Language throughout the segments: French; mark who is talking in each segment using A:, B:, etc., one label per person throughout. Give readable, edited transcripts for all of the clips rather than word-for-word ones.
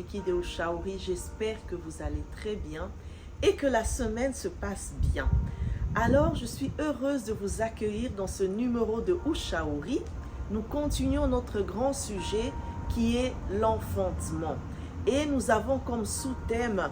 A: Rafiki de Ushauri, j'espère que vous allez très bien et que la semaine se passe bien. Alors, je suis heureuse de vous accueillir dans ce numéro de Ushauri. Nous continuons notre grand sujet qui est l'enfantement. Et nous avons comme sous-thème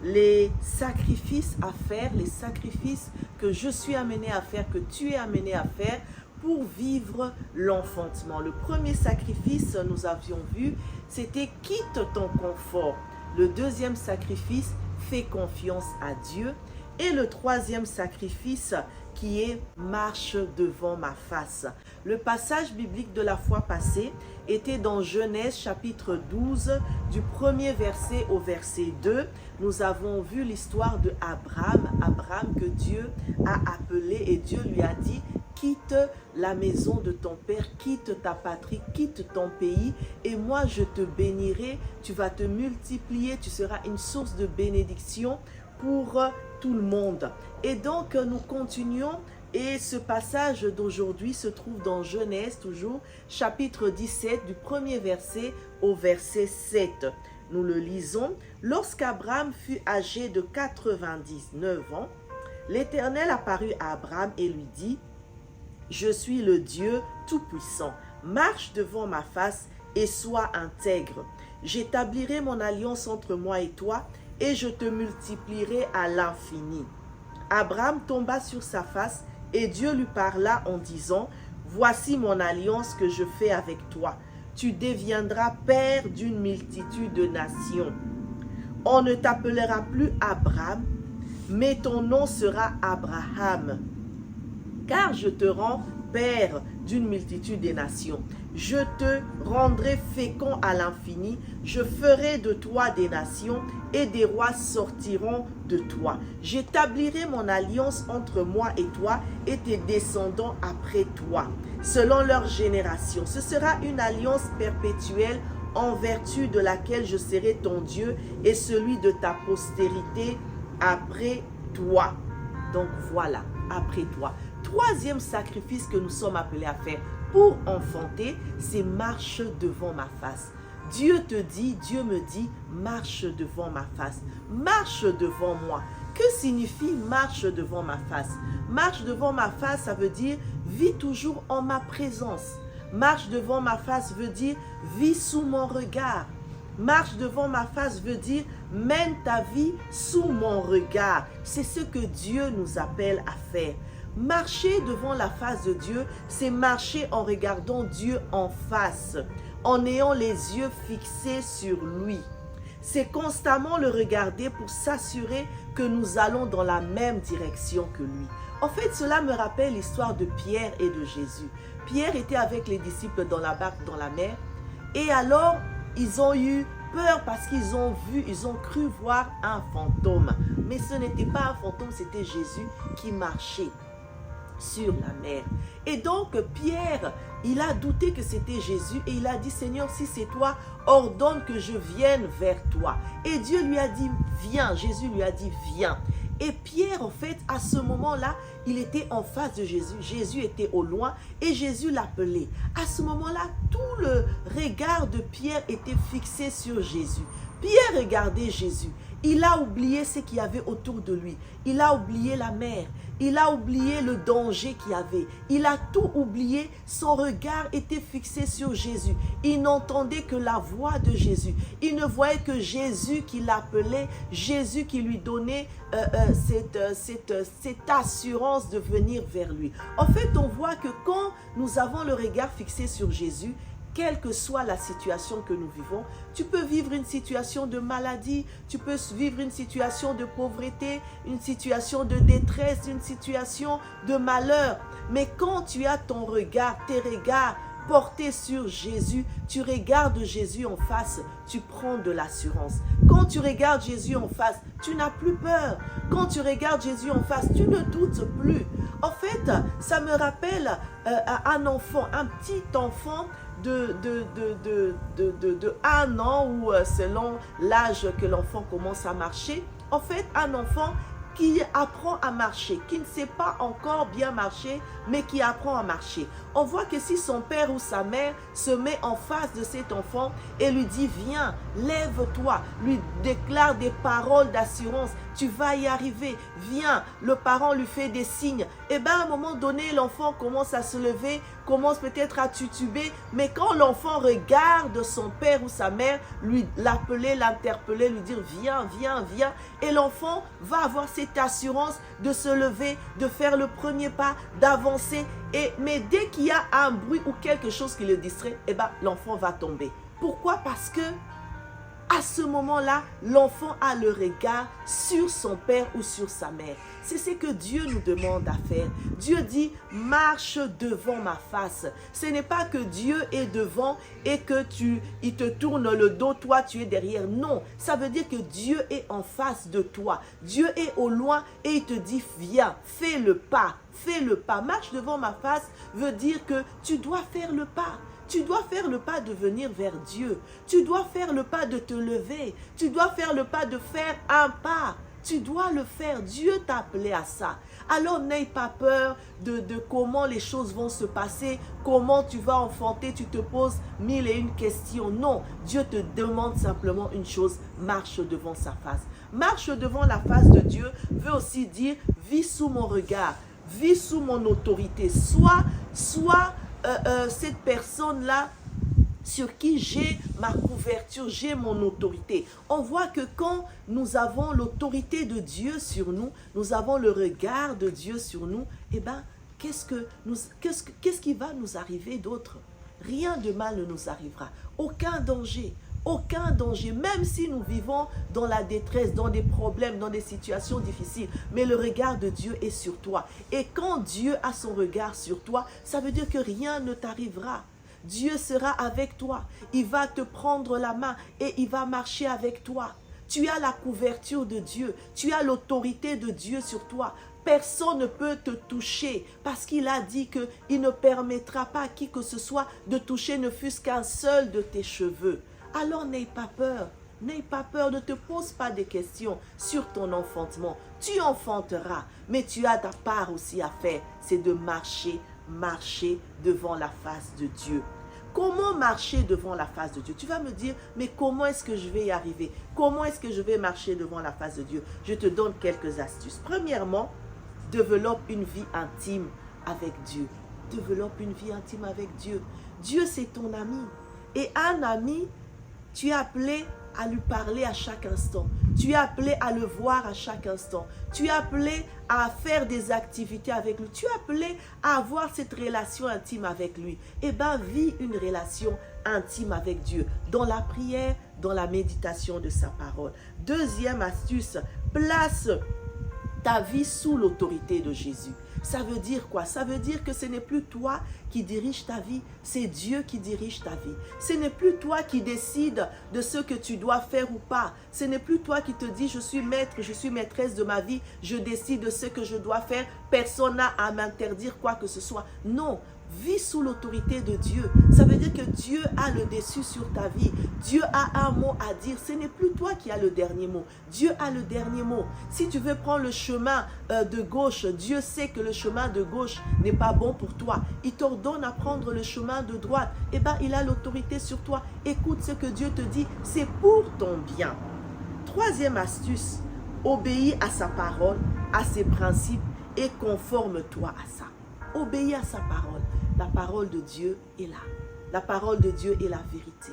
A: les sacrifices à faire, les sacrifices que je suis amené à faire, que tu es amené à faire pour vivre l'enfantement. Le premier sacrifice, nous avions vu, c'était quitte ton confort. Le deuxième sacrifice, fais confiance à Dieu. Et le troisième sacrifice qui est marche devant ma face. Le passage biblique de la fois passée était dans Genèse chapitre 12 du premier verset au verset 2. Nous avons vu l'histoire de Abraham que Dieu a appelé et Dieu lui a dit: quitte la maison de ton père, quitte ta patrie, quitte ton pays et moi je te bénirai, tu vas te multiplier, tu seras une source de bénédiction pour tout le monde. Et donc nous continuons et ce passage d'aujourd'hui se trouve dans Genèse toujours, chapitre 17 du premier verset au verset 7. Nous le lisons. Lorsqu'Abraham fut âgé de 99 ans, l'Éternel apparut à Abraham et lui dit: je suis le Dieu Tout-Puissant. Marche devant ma face et sois intègre. J'établirai mon alliance entre moi et toi et je te multiplierai à l'infini. Abraham tomba sur sa face et Dieu lui parla en disant: voici mon alliance que je fais avec toi. Tu deviendras père d'une multitude de nations. On ne t'appellera plus Abraham, mais ton nom sera Abraham. Car je te rends père d'une multitude des nations. Je te rendrai fécond à l'infini. Je ferai de toi des nations et des rois sortiront de toi. J'établirai mon alliance entre moi et toi et tes descendants après toi, selon leur génération. Ce sera une alliance perpétuelle en vertu de laquelle je serai ton Dieu et celui de ta postérité après toi. Donc voilà, après toi. Troisième sacrifice que nous sommes appelés à faire pour enfanter, c'est marche devant ma face. Dieu me dit, marche devant ma face, marche devant moi. Que signifie marche devant ma face? Marche devant ma face, ça veut dire vis toujours en ma présence. Marche devant ma face veut dire vis sous mon regard. Marche devant ma face veut dire mène ta vie sous mon regard. C'est ce que Dieu nous appelle à faire. Marcher devant la face de Dieu, c'est marcher en regardant Dieu en face, en ayant les yeux fixés sur lui. C'est constamment le regarder pour s'assurer que nous allons dans la même direction que lui. En fait, cela me rappelle l'histoire de Pierre et de Jésus. Pierre était avec les disciples dans la barque dans la mer et alors ils ont eu peur parce qu'ils ont cru voir un fantôme. Mais ce n'était pas un fantôme, c'était Jésus qui marchait sur la mer. Et donc Pierre, il a douté que c'était Jésus et il a dit: Seigneur, si c'est toi, ordonne que je vienne vers toi. Et Dieu lui a dit: viens. Jésus lui a dit: viens. Et Pierre, en fait, à ce moment-là, il était en face de Jésus. Jésus était au loin et Jésus l'appelait. À ce moment-là, tout le regard de Pierre était fixé sur Jésus. Pierre regardait Jésus. Il a oublié ce qu'il y avait autour de lui. Il a oublié la mer. Il a oublié le danger qu'il y avait. Il a tout oublié. Son regard était fixé sur Jésus. Il n'entendait que la voix de Jésus. Il ne voyait que Jésus qui l'appelait, Jésus qui lui donnait cette assurance de venir vers lui. En fait, on voit que quand nous avons le regard fixé sur Jésus, quelle que soit la situation que nous vivons, tu peux vivre une situation de maladie, tu peux vivre une situation de pauvreté, une situation de détresse, une situation de malheur. Mais quand tu as ton regard, tes regards portés sur Jésus, tu regardes Jésus en face, tu prends de l'assurance. Quand tu regardes Jésus en face, tu n'as plus peur. Quand tu regardes Jésus en face, tu ne doutes plus. En fait, ça me rappelle un enfant, un petit enfant de 1 an ou selon l'âge que l'enfant commence à marcher. En fait, un enfant, qui apprend à marcher, qui ne sait pas encore bien marcher, mais qui apprend à marcher. On voit que si son père ou sa mère se met en face de cet enfant et lui dit « Viens, lève-toi », lui déclare des paroles d'assurance, tu vas y arriver, viens, le parent lui fait des signes. Et bien à un moment donné, l'enfant commence à se lever, commence peut-être à tutuber, mais quand l'enfant regarde son père ou sa mère, lui l'appeler, l'interpeller, lui dire « Viens, viens, viens », et l'enfant va avoir cette assurance de se lever, de faire le premier pas, d'avancer. Mais dès qu'il y a un bruit ou quelque chose qui le distrait, eh ben, l'enfant va tomber. Pourquoi? Parce que à ce moment-là, l'enfant a le regard sur son père ou sur sa mère. C'est ce que Dieu nous demande à faire. Dieu dit, marche devant ma face. Ce n'est pas que Dieu est devant et que il te tourne le dos, toi tu es derrière. Non, ça veut dire que Dieu est en face de toi. Dieu est au loin et il te dit, viens, fais le pas. Fais le pas. Marche devant ma face veut dire que tu dois faire le pas. Tu dois faire le pas de venir vers Dieu. Tu dois faire le pas de te lever. Tu dois faire le pas de faire un pas. Tu dois le faire. Dieu t'a appelé à ça. Alors n'aie pas peur de comment les choses vont se passer, comment tu vas enfanter, tu te poses 1001 questions. Non, Dieu te demande simplement une chose, marche devant sa face. Marche devant la face de Dieu veut aussi dire, vis sous mon regard, vis sous mon autorité. Sois cette personne-là sur qui j'ai ma couverture, j'ai mon autorité. On voit que quand nous avons l'autorité de Dieu sur nous, nous avons le regard de Dieu sur nous, eh bien, qu'est-ce qui va nous arriver d'autre? Rien de mal ne nous arrivera. Aucun danger. Aucun danger, même si nous vivons dans la détresse, dans des problèmes, dans des situations difficiles. Mais le regard de Dieu est sur toi. Et quand Dieu a son regard sur toi, ça veut dire que rien ne t'arrivera. Dieu sera avec toi. Il va te prendre la main et il va marcher avec toi. Tu as la couverture de Dieu. Tu as l'autorité de Dieu sur toi. Personne ne peut te toucher parce qu'il a dit qu'il ne permettra pas à qui que ce soit de toucher ne fût-ce qu'un seul de tes cheveux. Alors n'aie pas peur, ne te pose pas de questions sur ton enfantement. Tu enfanteras, mais tu as ta part aussi à faire, c'est de marcher devant la face de Dieu. Comment marcher devant la face de Dieu? Tu vas me dire, mais comment est-ce que je vais y arriver? Comment est-ce que je vais marcher devant la face de Dieu? Je te donne quelques astuces. Premièrement, développe une vie intime avec Dieu. Développe une vie intime avec Dieu. Dieu, c'est ton ami. Et un ami, tu es appelé à lui parler à chaque instant. Tu es appelé à le voir à chaque instant. Tu es appelé à faire des activités avec lui. Tu es appelé à avoir cette relation intime avec lui. Eh bien, vis une relation intime avec Dieu. Dans la prière, dans la méditation de sa parole. Deuxième astuce, place ta vie sous l'autorité de Jésus. Ça veut dire quoi? Ça veut dire que ce n'est plus toi qui dirige ta vie, c'est Dieu qui dirige ta vie. Ce n'est plus toi qui décide de ce que tu dois faire ou pas. Ce n'est plus toi qui te dis, je suis maître, je suis maîtresse de ma vie, je décide de ce que je dois faire, personne n'a à m'interdire quoi que ce soit. Non, vis sous l'autorité de Dieu. Ça veut dire que Dieu a le dessus sur ta vie. Dieu a un mot à dire. Ce n'est plus toi qui as le dernier mot. Dieu a le dernier mot. Si tu veux prendre le chemin de gauche, Dieu sait que le chemin de gauche n'est pas bon pour toi. Il t'ordonne à prendre le chemin de droite. Eh bien, il a l'autorité sur toi. Écoute ce que Dieu te dit. C'est pour ton bien. Troisième astuce, obéis à sa parole, à ses principes et conforme-toi à ça. Obéis à sa parole. La parole de Dieu est là. La parole de Dieu est la vérité.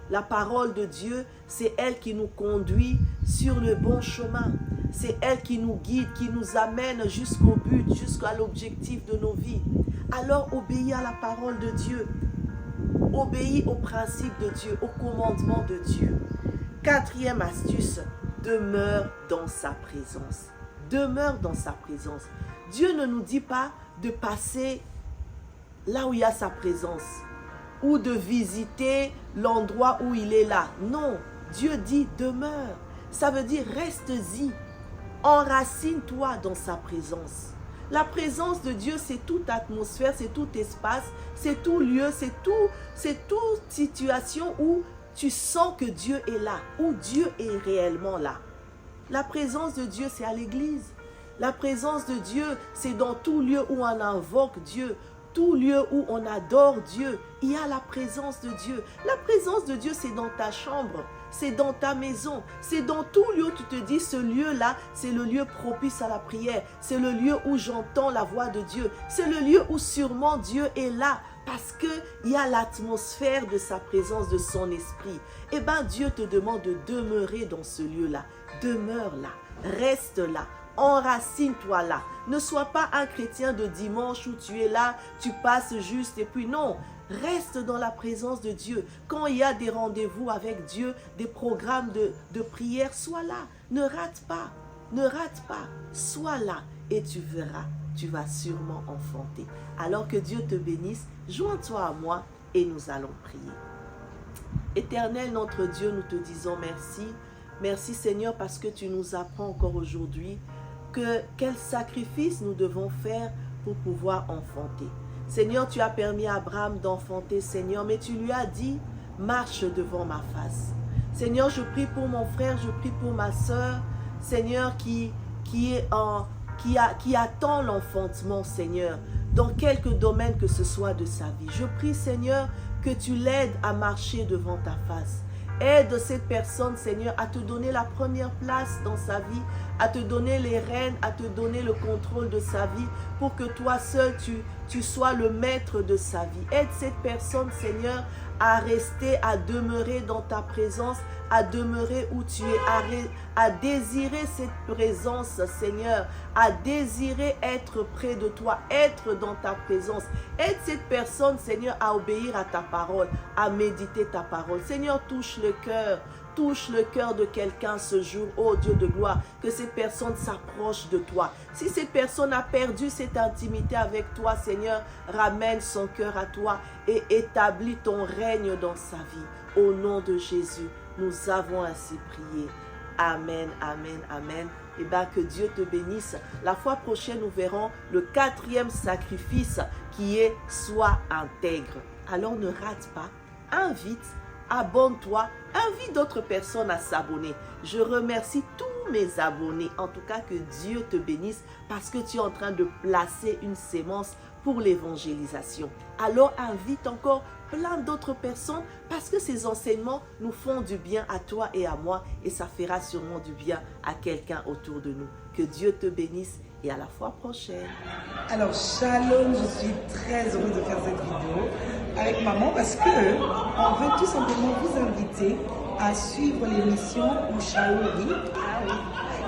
A: La parole de Dieu, c'est elle qui nous conduit sur le bon chemin. C'est elle qui nous guide, qui nous amène jusqu'au but, jusqu'à l'objectif de nos vies. Alors obéis à la parole de Dieu. Obéis aux principes de Dieu, aux commandements de Dieu. Quatrième astuce, demeure dans sa présence. Demeure dans sa présence. Dieu ne nous dit pas de passer là où il y a sa présence ou de visiter l'endroit où il est là. Non, Dieu dit demeure. Ça veut dire reste-y. Enracine-toi dans sa présence. La présence de Dieu, c'est toute atmosphère, c'est tout espace, c'est tout lieu, c'est toute situation où tu sens que Dieu est là, où Dieu est réellement là. La présence de Dieu, c'est à l'église. La présence de Dieu, c'est dans tout lieu où on invoque Dieu, tout lieu où on adore Dieu. Il y a la présence de Dieu. La présence de Dieu, c'est dans ta chambre, c'est dans ta maison, c'est dans tout lieu où tu te dis, ce lieu-là, c'est le lieu propice à la prière, c'est le lieu où j'entends la voix de Dieu, c'est le lieu où sûrement Dieu est là, parce qu'il y a l'atmosphère de sa présence, de son esprit. Eh bien, Dieu te demande de demeurer dans ce lieu-là. Demeure là, reste là, enracine-toi là. Ne sois pas un chrétien de dimanche où tu es là, tu passes juste et puis non. Reste dans la présence de Dieu. Quand il y a des rendez-vous avec Dieu, des programmes de prière, sois là. Ne rate pas, ne rate pas. Sois là et tu verras, tu vas sûrement enfanter. Alors que Dieu te bénisse, joins-toi à moi et nous allons prier. Éternel notre Dieu, nous te disons merci. Merci Seigneur parce que tu nous apprends encore aujourd'hui quel sacrifice nous devons faire pour pouvoir enfanter. Seigneur, tu as permis à Abraham d'enfanter, Seigneur, mais tu lui as dit, marche devant ma face. Seigneur, je prie pour mon frère, je prie pour ma soeur, Seigneur, qui attend l'enfantement, Seigneur, dans quelque domaine que ce soit de sa vie. Je prie, Seigneur, que tu l'aides à marcher devant ta face. Aide cette personne, Seigneur, à te donner la première place dans sa vie, à te donner les rênes, à te donner le contrôle de sa vie, pour que toi seul, tu sois le maître de sa vie. Aide cette personne, Seigneur, à rester, à demeurer dans ta présence, à demeurer où tu es, à désirer cette présence, Seigneur, à désirer être près de toi, être dans ta présence. Aide cette personne, Seigneur, à obéir à ta parole, à méditer ta parole. Seigneur, touche le cœur de quelqu'un ce jour, oh Dieu de gloire, que cette personne s'approche de toi. Si cette personne a perdu cette intimité avec toi, Seigneur, ramène son cœur à toi et établis ton règne dans sa vie. Au nom de Jésus, nous avons ainsi prié. Amen, amen, amen. Et bien que Dieu te bénisse. La fois prochaine, nous verrons le 4e sacrifice qui est sois intègre. Alors ne rate pas, invite, abonne-toi, invite d'autres personnes à s'abonner. Je remercie tous mes abonnés. En tout cas, que Dieu te bénisse parce que tu es en train de placer une sémence pour l'évangélisation. Alors invite encore plein d'autres personnes parce que ces enseignements nous font du bien à toi et à moi et ça fera sûrement du bien à quelqu'un autour de nous. Que Dieu te bénisse et à la fois prochaine.
B: Alors shalom, je suis très heureuse de faire cette vidéo avec maman parce que on veut tout simplement vous inviter à suivre l'émission Ushauri.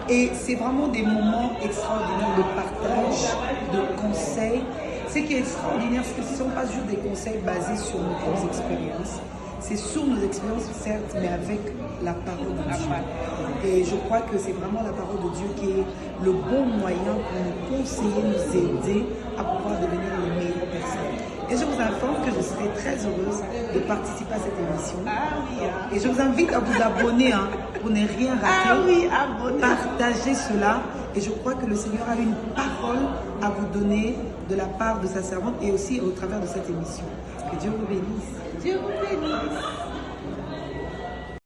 B: Et c'est vraiment des moments extraordinaires de partage, de conseils. Ce qui est extraordinaire, c'est que ce ne sont pas juste des conseils basés sur nos propres expériences. C'est sur nos expériences, certes, mais avec la parole de Dieu. Et je crois que c'est vraiment la parole de Dieu qui est le bon moyen pour nous conseiller, nous aider à pouvoir devenir les meilleures personnes. Et je vous informe que je serai très heureuse de participer à cette émission. Et je vous invite à vous abonner pour ne rien rater. Partagez cela. Et je crois que le Seigneur a une parole à vous donner de la part de sa servante et aussi au travers de cette émission. Que Dieu vous bénisse.
A: Dieu vous bénisse.